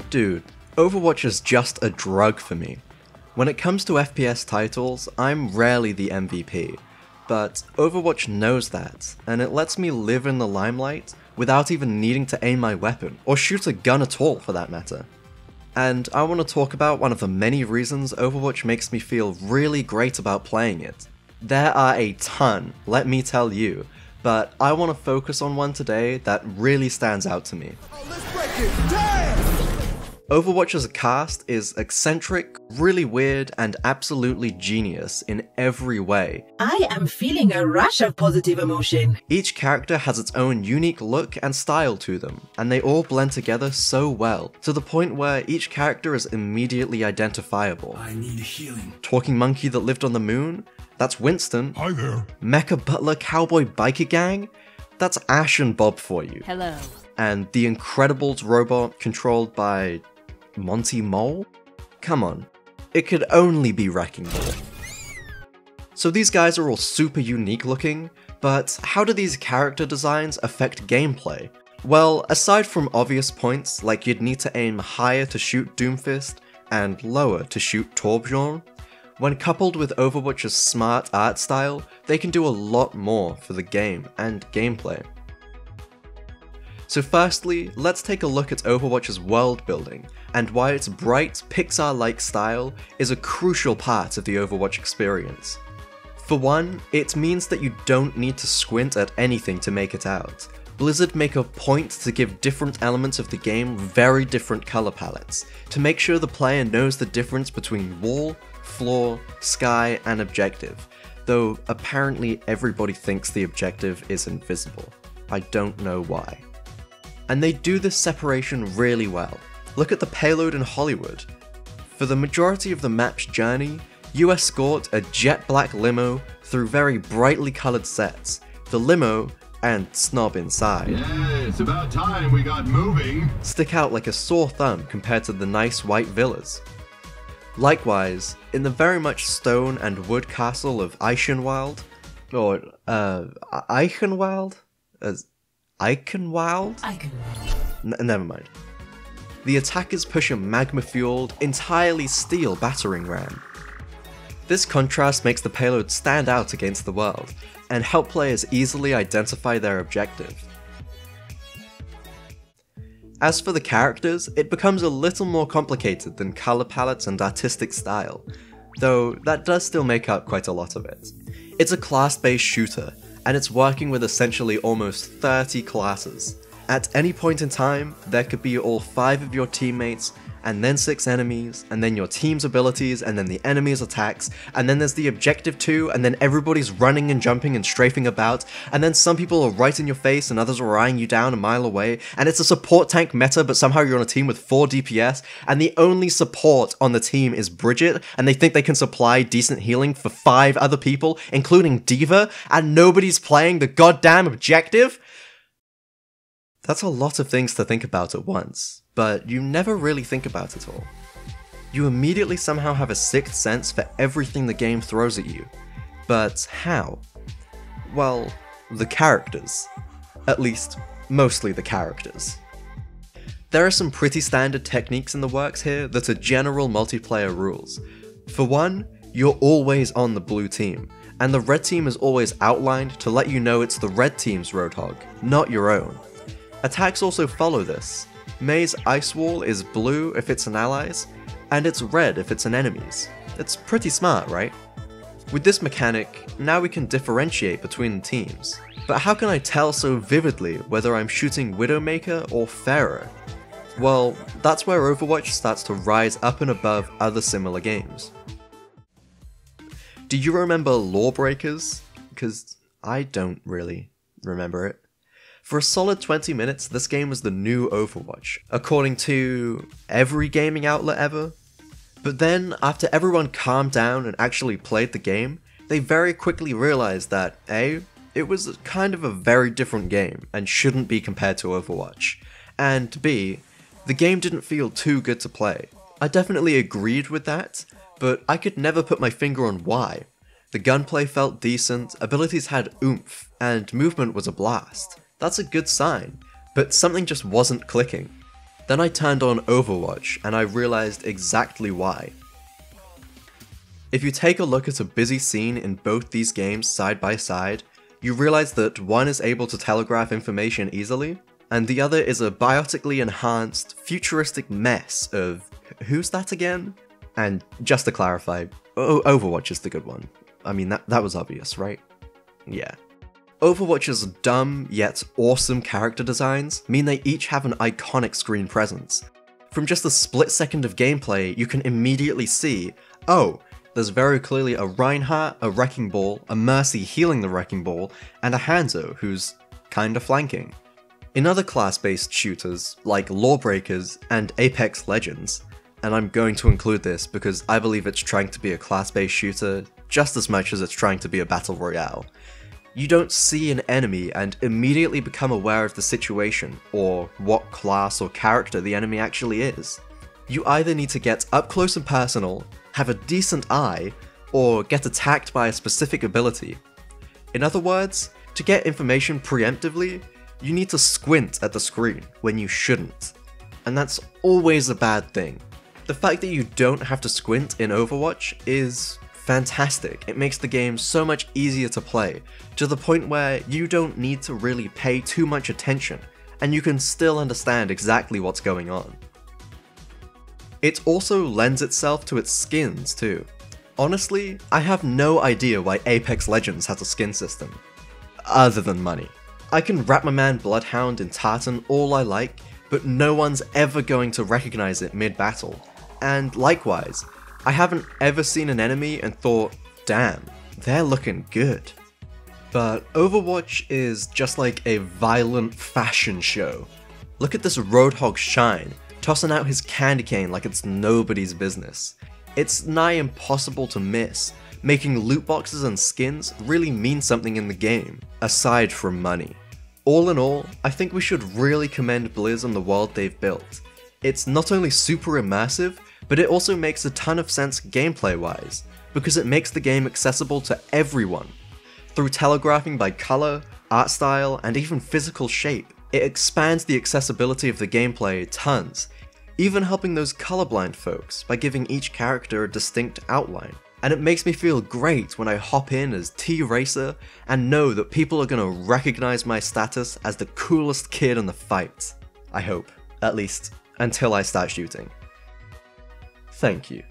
Dude, Overwatch is just a drug for me. When it comes to FPS titles, I'm rarely the MVP, but Overwatch knows that, and it lets me live in the limelight without even needing to aim my weapon, or shoot a gun at all for that matter. And I want to talk about one of the many reasons Overwatch makes me feel really great about playing it. There are a ton, let me tell you, but I want to focus on one today that really stands out to me. Overwatch's cast is eccentric, really weird, and absolutely genius in every way. I am feeling a rush of positive emotion. Each character has its own unique look and style to them, and they all blend together so well, to the point where each character is immediately identifiable. I need healing. Talking monkey that lived on the moon? That's Winston. Hi there. Mecha butler cowboy biker gang? That's Ash and Bob for you. Hello. And the Incredibles robot controlled by Monty Mole? Come on, it could only be Wrecking Ball. So these guys are all super unique looking, but how do these character designs affect gameplay? Well, aside from obvious points like you'd need to aim higher to shoot Doomfist and lower to shoot Torbjorn, when coupled with Overwatch's smart art style, they can do a lot more for the game and gameplay. So firstly, let's take a look at Overwatch's world building, and why its bright, Pixar-like style is a crucial part of the Overwatch experience. For one, it means that you don't need to squint at anything to make it out. Blizzard make a point to give different elements of the game very different color palettes, to make sure the player knows the difference between wall, floor, sky, and objective, though apparently everybody thinks the objective is invisible. I don't know why. And they do this separation really well. Look at the payload in Hollywood. For the majority of the map's journey, you escort a jet black limo through very brightly coloured sets. The limo, and Snob inside, Yeah, it's about time we got moving. stick out like a sore thumb compared to the nice white villas. Likewise, in the very much stone and wood castle of Eichenwald, or Eichenwald? Eichenwald? Never mind. The attackers push a magma-fueled, entirely steel battering ram. This contrast makes the payload stand out against the world, and help players easily identify their objective. As for the characters, it becomes a little more complicated than colour palettes and artistic style, though that does still make up quite a lot of it. It's a class-based shooter, and it's working with essentially almost 30 classes. At any point in time, there could be all 5 of your teammates, and then 6 enemies, and then your team's abilities, and then the enemy's attacks, and then there's the objective too, and then everybody's running and jumping and strafing about, and then some people are right in your face and others are eyeing you down a mile away, and it's a support tank meta, but somehow you're on a team with 4 DPS, and the only support on the team is Bridget, and they think they can supply decent healing for 5 other people, including D.Va, and nobody's playing the goddamn objective? That's a lot of things to think about at once, but you never really think about it all. You immediately somehow have a sixth sense for everything the game throws at you. But how? Well, the characters. At least, mostly the characters. There are some pretty standard techniques in the works here that are general multiplayer rules. For one, you're always on the blue team, and the red team is always outlined to let you know it's the red team's Roadhog, not your own. Attacks also follow this. Mei's Ice Wall is blue if it's an ally's, and it's red if it's an enemy's. It's pretty smart, right? With this mechanic, now we can differentiate between the teams. But how can I tell so vividly whether I'm shooting Widowmaker or Pharah? Well, that's where Overwatch starts to rise up and above other similar games. Do you remember Lawbreakers? Because I don't really remember it. For a solid 20 minutes, this game was the new Overwatch, according to every gaming outlet ever. But then, after everyone calmed down and actually played the game, they very quickly realized that A, it was kind of a very different game and shouldn't be compared to Overwatch, and B, the game didn't feel too good to play. I definitely agreed with that, but I could never put my finger on why. The gunplay felt decent, abilities had oomph, and movement was a blast. That's a good sign, but something just wasn't clicking. Then I turned on Overwatch and I realized exactly why. If you take a look at a busy scene in both these games side by side, you realize that one is able to telegraph information easily, and the other is a biotically enhanced, futuristic mess of who's that again? And just to clarify, Overwatch is the good one. I mean, that was obvious, right? Yeah. Overwatch's dumb yet awesome character designs mean they each have an iconic screen presence. From just a split second of gameplay, you can immediately see, oh, there's very clearly a Reinhardt, a Wrecking Ball, a Mercy healing the Wrecking Ball, and a Hanzo who's kinda flanking. In other class-based shooters, like Lawbreakers and Apex Legends, and I'm going to include this because I believe it's trying to be a class-based shooter just as much as it's trying to be a battle royale, you don't see an enemy and immediately become aware of the situation or what class or character the enemy actually is. You either need to get up close and personal, have a decent eye, or get attacked by a specific ability. In other words, to get information preemptively, you need to squint at the screen when you shouldn't. And that's always a bad thing. The fact that you don't have to squint in Overwatch is fantastic. It makes the game so much easier to play, to the point where you don't need to really pay too much attention, and you can still understand exactly what's going on. It also lends itself to its skins too. Honestly, I have no idea why Apex Legends has a skin system, other than money. I can wrap my man Bloodhound in tartan all I like, but no one's ever going to recognize it mid-battle. And likewise, I haven't ever seen an enemy and thought, damn, they're looking good. But Overwatch is just like a violent fashion show. Look at this Roadhog shine, tossing out his candy cane like it's nobody's business. It's nigh impossible to miss, making loot boxes and skins really mean something in the game, aside from money. All in all, I think we should really commend Blizz on the world they've built. It's not only super immersive, but it also makes a ton of sense gameplay-wise, because it makes the game accessible to everyone. Through telegraphing by color, art style, and even physical shape, it expands the accessibility of the gameplay tons, even helping those colorblind folks by giving each character a distinct outline. And it makes me feel great when I hop in as T-Racer and know that people are gonna recognize my status as the coolest kid in the fight. I hope, at least, until I start shooting. Thank you.